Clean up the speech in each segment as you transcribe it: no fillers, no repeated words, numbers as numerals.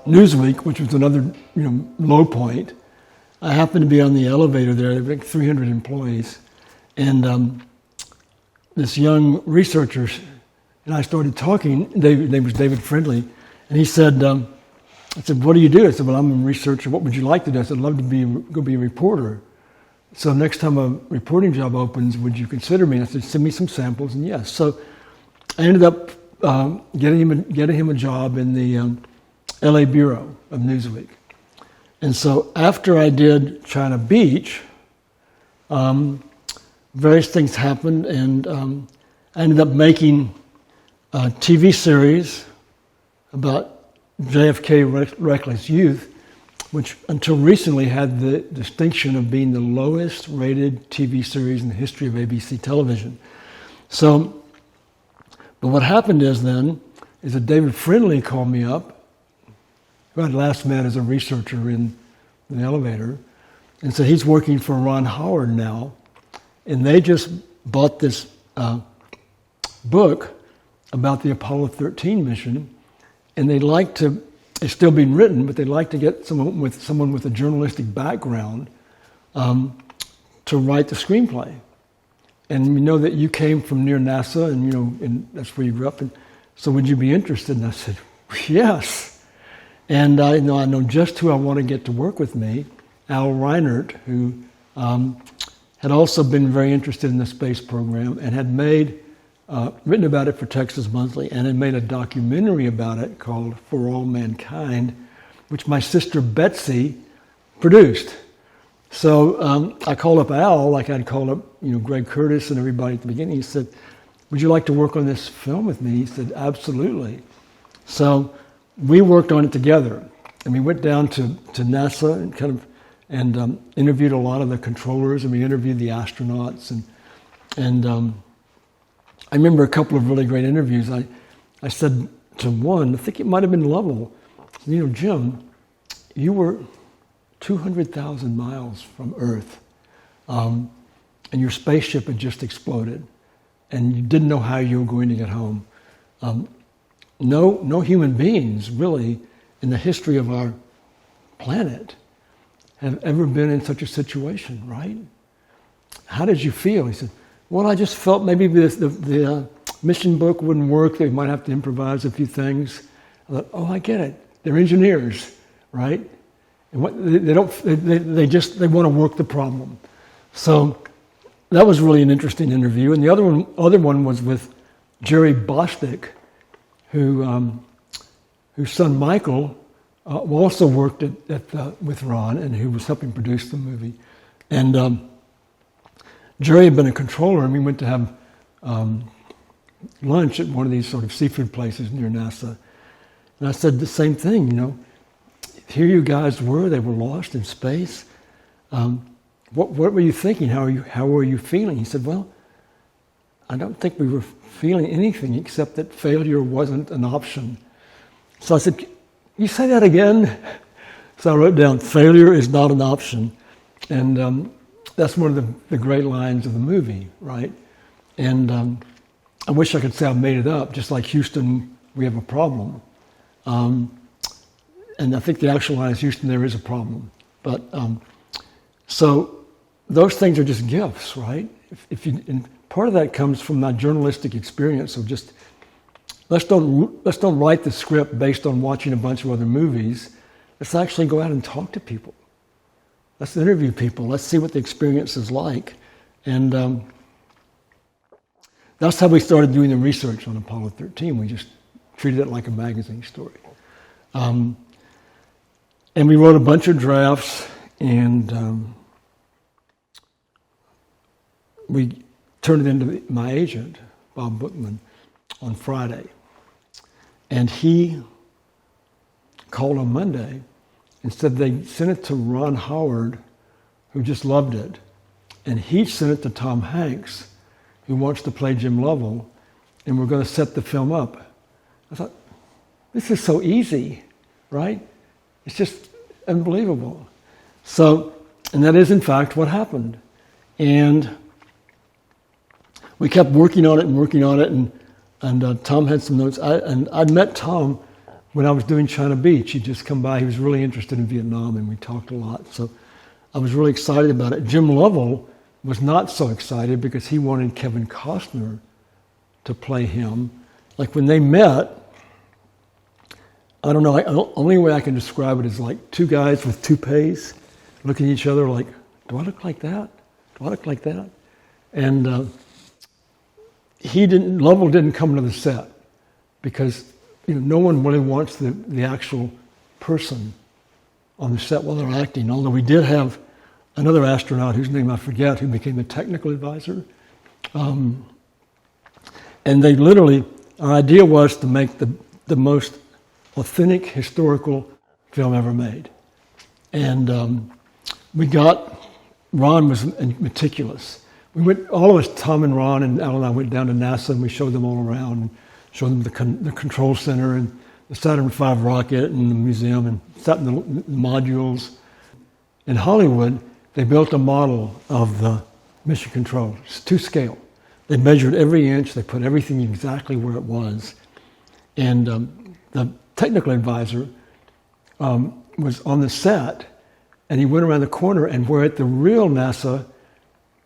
Newsweek, which was another low point. I happened to be on the elevator there. There were like 300 employees, and this young researcher and I started talking. His name was David Friendly, and he said, "I said, what do you do?" I said, "Well, I'm a researcher. What would you like to do?" I said, "I'd love to go be a reporter. So next time a reporting job opens, would you consider me?" And I said, "Send me some samples," and yes. So I ended up getting him a job in the LA Bureau of Newsweek. And so after I did China Beach, various things happened, and I ended up making a TV series about JFK Reckless Youth, which until recently had the distinction of being the lowest rated TV series in the history of ABC television. So, but what happened is that David Friendly called me up, who I'd last met as a researcher in the elevator, and said he's working for Ron Howard now, and they just bought this book about the Apollo 13 mission, and it's still being written, but they'd like to get someone with a journalistic background to write the screenplay. And we know that you came from near NASA, and that's where you grew up. And so, would you be interested? And I said, yes. And I know just who I want to get to work with me, Al Reinert, who had also been very interested in the space program and had written about it for Texas Monthly, and had made a documentary about it called For All Mankind, which my sister Betsy produced. So I called up Al, like I'd called up Greg Curtis and everybody at the beginning. He said, "Would you like to work on this film with me?" He said, "Absolutely." So we worked on it together, and we went down to NASA and interviewed a lot of the controllers, and we interviewed the astronauts, and I remember a couple of really great interviews. I said to one, I think it might have been Lovell, "Jim, you were 200,000 miles from Earth, and your spaceship had just exploded, and you didn't know how you were going to get home. No human beings, really, in the history of our planet have ever been in such a situation, right? How did you feel?" He said, "Well, I just felt maybe the mission book wouldn't work. They might have to improvise a few things." I thought, "Oh, I get it. They're engineers, right? And they want to work the problem." So that was really an interesting interview. And the other one was with Jerry Bostic, whose son Michael also worked with Ron, and who was helping produce the movie. And Jerry had been a controller, and we went to have lunch at one of these sort of seafood places near NASA. And I said the same thing, here you guys were, they were lost in space. What were you thinking? How were you feeling? He said, "Well, I don't think we were feeling anything except that failure wasn't an option." So I said, "You say that again?" So I wrote down, "Failure is not an option." And that's one of the great lines of the movie, right? And I wish I could say I made it up, just like Houston, we have a problem. And I think the actual line is, "Houston, there is a problem." But so those things are just gifts, right? And part of that comes from my journalistic experience of just let's don't write the script based on watching a bunch of other movies. Let's actually go out and talk to people. Let's interview people. Let's see what the experience is like. And that's how we started doing the research on Apollo 13. We just treated it like a magazine story. And we wrote a bunch of drafts, and we turned it into my agent, Bob Bookman, on Friday. And he called on Monday and said they sent it to Ron Howard, who just loved it. And he sent it to Tom Hanks, who wants to play Jim Lovell, and we're going to set the film up. I thought, this is so easy, right? It's just unbelievable. So, and that is in fact what happened. And we kept working on it, and Tom had some notes. I'd met Tom when I was doing China Beach, he'd just come by. He was really interested in Vietnam, and we talked a lot. So I was really excited about it. Jim Lovell was not so excited because he wanted Kevin Costner to play him. Like when they met, I don't know, only way I can describe it is like two guys with toupees looking at each other like, do I look like that? Do I look like that? And Lovell didn't come to the set because no one really wants the actual person on the set while they're acting, although we did have another astronaut whose name I forget who became a technical advisor. And they literally, our idea was to make the most authentic historical film ever made. And Ron was meticulous. We went, all of us, Tom and Ron and Al and I went down to NASA and we showed them all around and showed them the control center and the Saturn V rocket and the museum and sat in the modules. In Hollywood, they built a model of the mission control. It's to scale. They measured every inch. They put everything exactly where it was. And the technical advisor was on the set, and he went around the corner, and where at the real NASA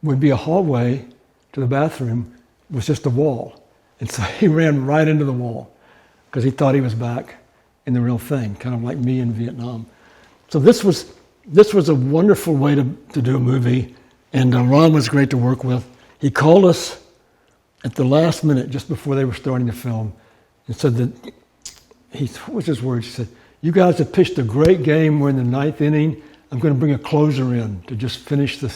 would be a hallway to the bathroom was just a wall. And so he ran right into the wall because he thought he was back in the real thing, kind of like me in Vietnam. So this was a wonderful way to do a movie, and Ron was great to work with. He called us at the last minute, just before they were starting to film, and said that, what was his words? He said, "You guys have pitched a great game. We're in the ninth inning. I'm going to bring a closer in to just finish the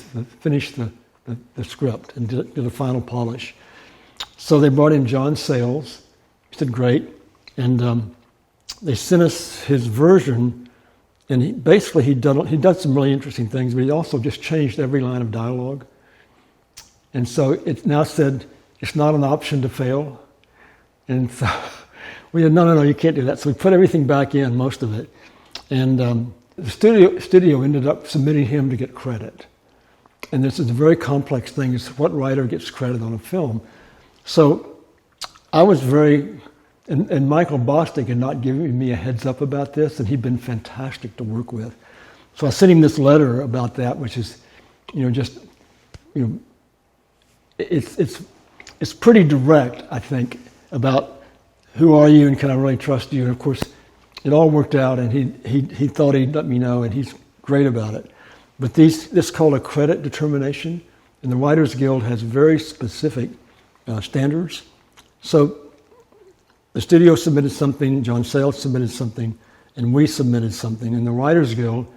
script and do the final polish." So they brought in John Sayles. He said, "Great." And they sent us his version, and he done some really interesting things, but he also just changed every line of dialogue. And so it now said, it's not an option to fail. And so we said, no, you can't do that. So we put everything back in, most of it. And the studio ended up submitting him to get credit. And this is a very complex thing, is what writer gets credit on a film. So I was and Michael Bostic had not given me a heads up about this, and he'd been fantastic to work with. So I sent him this letter about that, which is, it's pretty direct, I think, about who are you and can I really trust you. And of course, it all worked out, and he thought he'd let me know, and he's great about it. But this is called a credit determination, and the Writers Guild has very specific standards. So the studio submitted something, John Sayles submitted something, and we submitted something, and the Writers Guild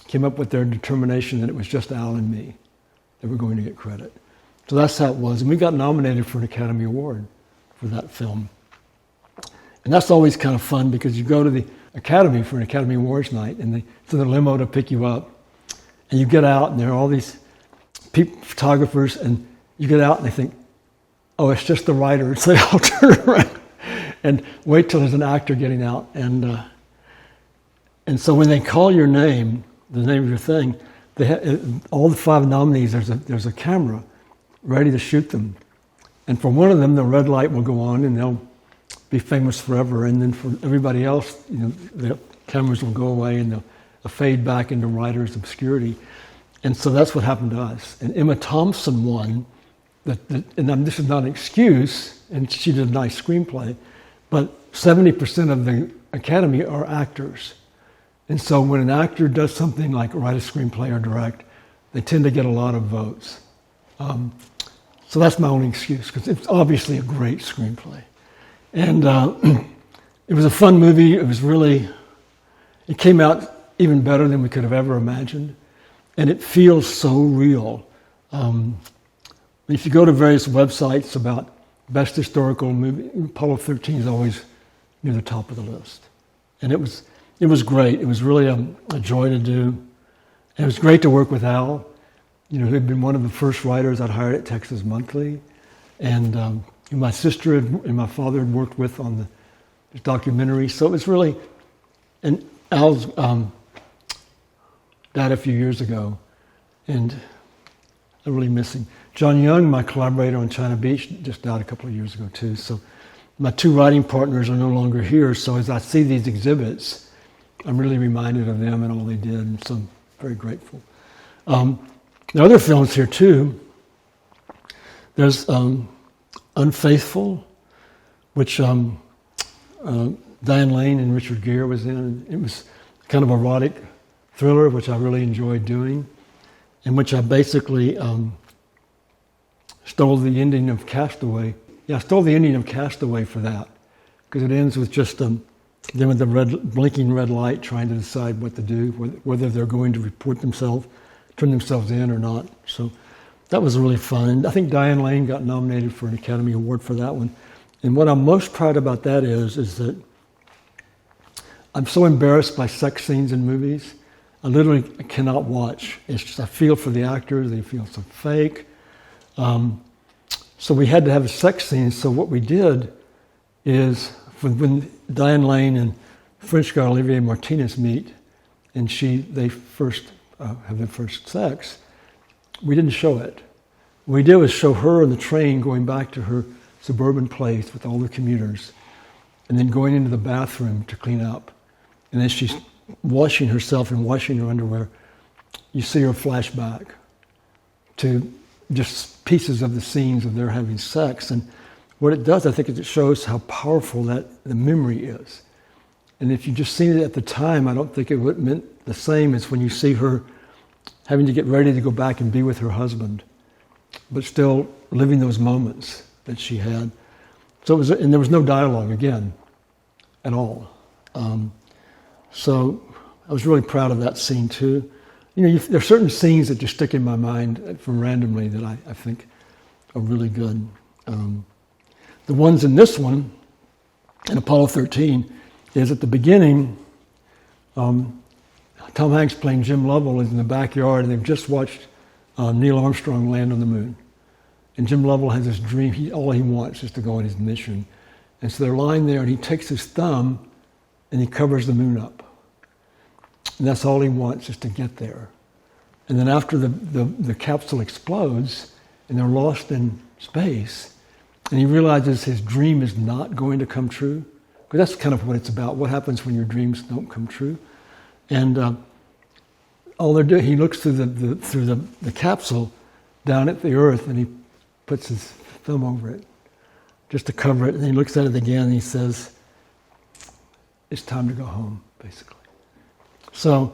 came up with their determination that it was just Al and me that were going to get credit. So that's how it was, and we got nominated for an Academy Award for that film. And that's always kind of fun because you go to the Academy for an Academy Awards night, and they send a limo to pick you up, and you get out, and there are all these photographers, and you get out, and they think, oh, it's just the writer. So they all turn around and wait till there's an actor getting out. And so when they call your name, the name of your thing, all the 5 nominees, there's a camera ready to shoot them. And for one of them, the red light will go on, and they'll be famous forever. And then for everybody else, the cameras will go away, and they'll fade back into writer's obscurity. And so that's what happened to us. And Emma Thompson won. And this is not an excuse, and she did a nice screenplay, but 70% of the Academy are actors. And so when an actor does something like write a screenplay or direct, they tend to get a lot of votes. So that's my only excuse, because it's obviously a great screenplay. And it was a fun movie. It came out even better than we could have ever imagined. And it feels so real. If you go to various websites about best historical movie, Apollo 13 is always near the top of the list. And it was great. It was really a joy to do. And it was great to work with Al, who had been one of the first writers I'd hired at Texas Monthly. And my sister and my father had worked with on the documentary. So it was really, and Al's died a few years ago, and I really miss him. John Young, my collaborator on China Beach, just died a couple of years ago too. So my two writing partners are no longer here, so as I see these exhibits, I'm really reminded of them and all they did, and so I'm very grateful. There are other films here too. There's Unfaithful, which Diane Lane and Richard Gere was in. It was kind of erotic thriller, which I really enjoyed doing, in which I basically stole the ending of Castaway. Yeah, I stole the ending of Castaway for that, because it ends with just them with the blinking red light trying to decide what to do, whether they're going to report themselves, turn themselves in or not. So that was really fun. And I think Diane Lane got nominated for an Academy Award for that one. And what I'm most proud about that is that I'm so embarrassed by sex scenes in movies. I literally cannot watch. It's just I feel for the actors. They feel so fake. So we had to have a sex scene. So what we did is when Diane Lane and French guy Olivier Martinez meet, and they first have their first sex, we didn't show it. What we did was show her on the train going back to her suburban place with all the commuters, and then going into the bathroom to clean up. And as she's washing herself and washing her underwear, you see her flashback to just pieces of the scenes of their having sex. And what it does, I think, is it shows how powerful that the memory is. And if you just seen it at the time, I don't think it would have meant the same as when you see her having to get ready to go back and be with her husband, but still living those moments that she had. So it was, and there was no dialogue again, at all. So I was really proud of that scene too. You know, there are certain scenes that just stick in my mind from randomly that I think are really good. The ones in this one, in Apollo 13, is at the beginning, Tom Hanks playing Jim Lovell is in the backyard, and they've just watched Neil Armstrong land on the moon. And Jim Lovell has this dream, all he wants is to go on his mission. And so they're lying there, and he takes his thumb and he covers the moon up. And that's all he wants, is to get there. And then after the capsule explodes, and they're lost in space, and he realizes his dream is not going to come true, because that's kind of what it's about. What happens when your dreams don't come true? And all they're doing, he looks through the capsule down at the Earth, and he puts his thumb over it just to cover it. And he looks at it again, and he says, "It's time to go home," basically. So,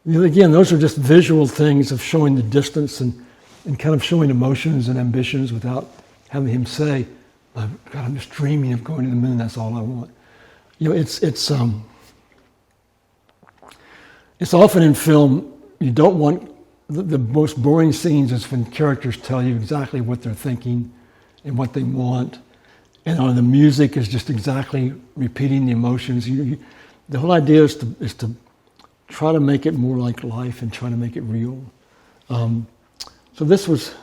you know, again, those are just visual things of showing the distance and kind of showing emotions and ambitions without having him say, "God, I'm just dreaming of going to the moon. That's all I want." You know, it's often in film, you don't want, the most boring scenes is when characters tell you exactly what they're thinking and what they want, and the music is just exactly repeating the emotions. The whole idea is to try to make it more like life and try to make it real. So this was,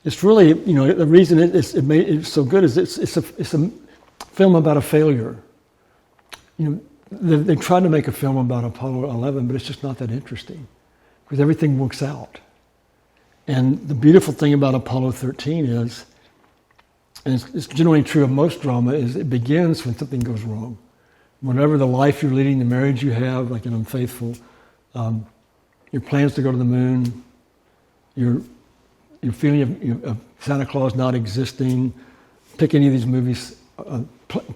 it's really, you know, the reason it made it so good is it's a film about a failure. You know, they tried to make a film about Apollo 11, but it's just not that interesting because everything works out. And the beautiful thing about Apollo 13 is, and it's generally true of most drama, is it begins when something goes wrong. Whatever the life you're leading, the marriage you have, like in Unfaithful, your plans to go to the moon, your feeling of Santa Claus not existing, pick any of these movies,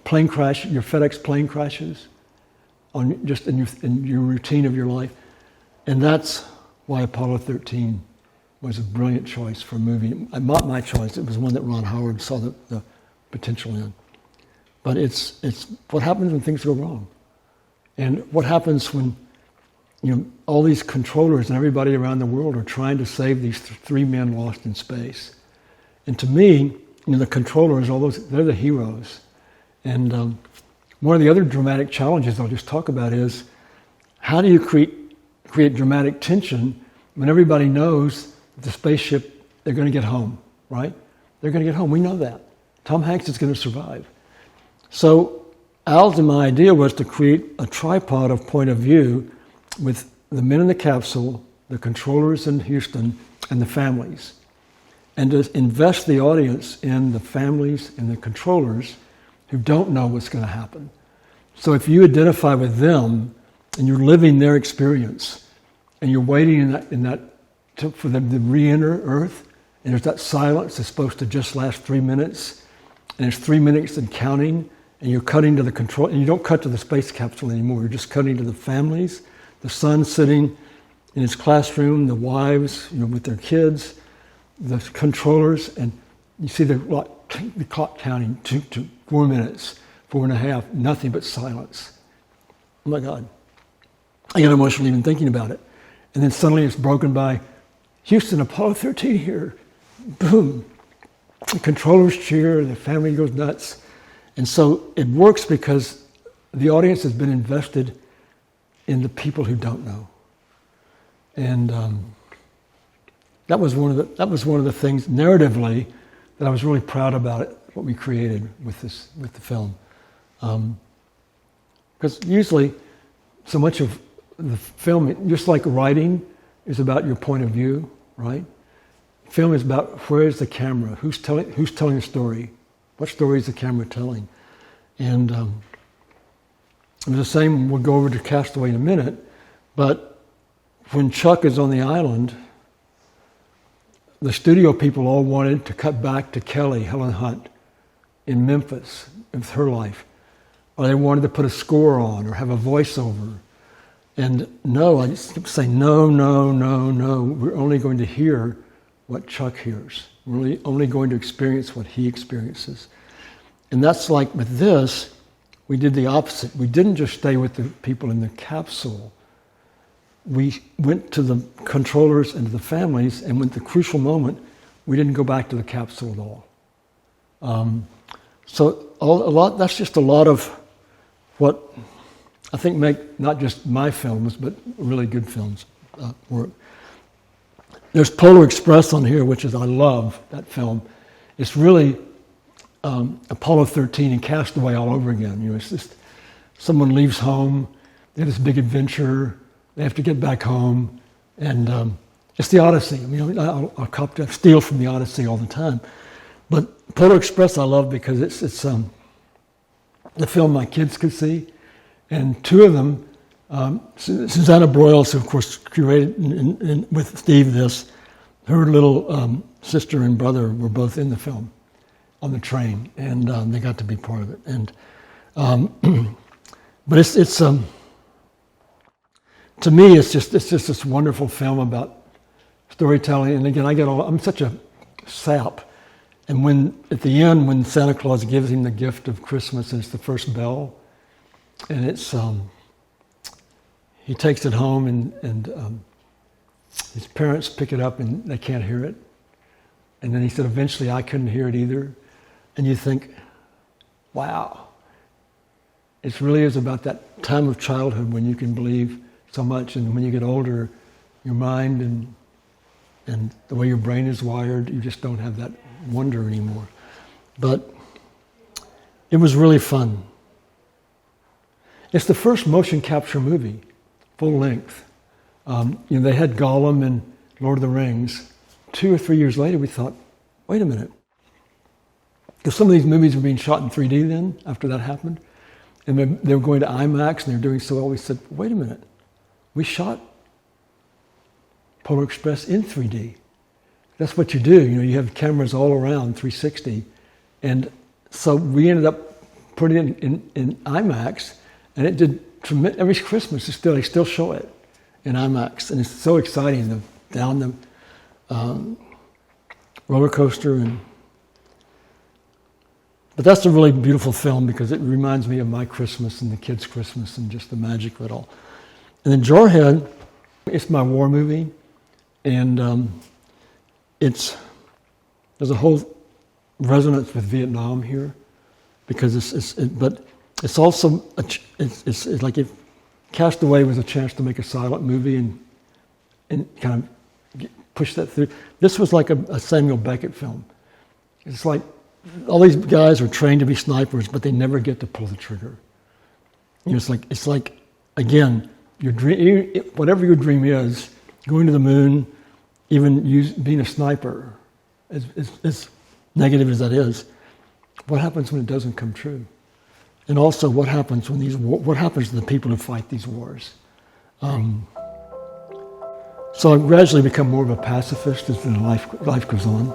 plane crash, your FedEx plane crashes, just in your routine of your life. And that's why Apollo 13 was a brilliant choice for a movie. Not my choice, it was one that Ron Howard saw the potential in. But it's what happens when things go wrong. And what happens when, you know, all these controllers and everybody around the world are trying to save these three men lost in space. And to me, you know, the controllers, they're the heroes. And one of the other dramatic challenges I'll just talk about is, how do you create dramatic tension when everybody knows the spaceship, they're going to get home, right? They're going to get home. We know that. Tom Hanks is going to survive. So Al's and my idea was to create a tripod of point of view with the men in the capsule, the controllers in Houston, and the families. and to invest the audience in the families and the controllers who don't know what's going to happen. So if you identify with them and you're living their experience and you're waiting for them to re-enter Earth, and there's that silence that's supposed to just last 3 minutes, and it's 3 minutes and counting, and you're cutting to the control, and you don't cut to the space capsule anymore, you're just cutting to the families, the son sitting in his classroom, the wives, with their kids, the controllers, and you see the clock counting 4 minutes, 4.5, nothing but silence. Oh my God. I get emotional even thinking about it. And then suddenly it's broken by, Houston, Apollo 13 here. Boom. The controllers cheer, the family goes nuts. And so it works because the audience has been invested in the people who don't know. And that was one of the things narratively that I was really proud about it, what we created with the film. Because usually so much of the film, just like writing, is about your point of view, right? Film is about where is the camera, who's telling the story, what story is the camera telling, and it was the same. We'll go over to Castaway in a minute, but when Chuck is on the island, the studio people all wanted to cut back to Kelly, Helen Hunt, in Memphis with her life, or they wanted to put a score on or have a voiceover. And no, I just kept saying, no. We're only going to hear what Chuck hears. We're only going to experience what he experiences. And that's like with this, we did the opposite. We didn't just stay with the people in the capsule. We went to the controllers and to the families, and at the crucial moment, we didn't go back to the capsule at all. That's just a lot of what I think make not just my films, but really good films work. There's Polar Express on here, which is, I love that film. It's really Apollo 13 and Castaway all over again. It's just someone leaves home, they have this big adventure, they have to get back home, and it's the Odyssey. I'll steal from the Odyssey all the time. But Polar Express I love because it's the film my kids could see. And two of them, Susanna Broyles, who of course curated and with Steve this, her little sister and brother were both in the film on the train, and they got to be part of it. And but it's to me it's just this wonderful film about storytelling. And again, I'm such a sap. And when at the end, when Santa Claus gives him the gift of Christmas, and it's the first bell. And it's he takes it home, and his parents pick it up, and they can't hear it. And then he said, eventually I couldn't hear it either. And you think, wow, it really is about that time of childhood when you can believe so much, and when you get older, your mind and the way your brain is wired, you just don't have that wonder anymore. But it was really fun. It's the first motion capture movie, full length. They had Gollum and Lord of the Rings. 2 or 3 years later, we thought, wait a minute. Because some of these movies were being shot in 3D then, after that happened. And they were going to IMAX, and they were doing so well. We said, wait a minute. We shot Polar Express in 3D. That's what you do. You have cameras all around, 360. And so we ended up putting it in IMAX. And it did tremendous. Every Christmas, they still show it in IMAX, and it's so exciting. Down the roller coaster, but that's a really beautiful film because it reminds me of my Christmas and the kids' Christmas and just the magic of it all. And then Jarhead, it's my war movie, and there's a whole resonance with Vietnam here because it's also it's like if Castaway was a chance to make a silent movie and kind of push that through. This was like a Samuel Beckett film. It's like all these guys are trained to be snipers, but they never get to pull the trigger. It's like again, your dream, whatever your dream is, going to the moon, even being a sniper, as negative as that is, what happens when it doesn't come true? And also, what happens when what happens to the people who fight these wars? So I gradually become more of a pacifist as life goes on.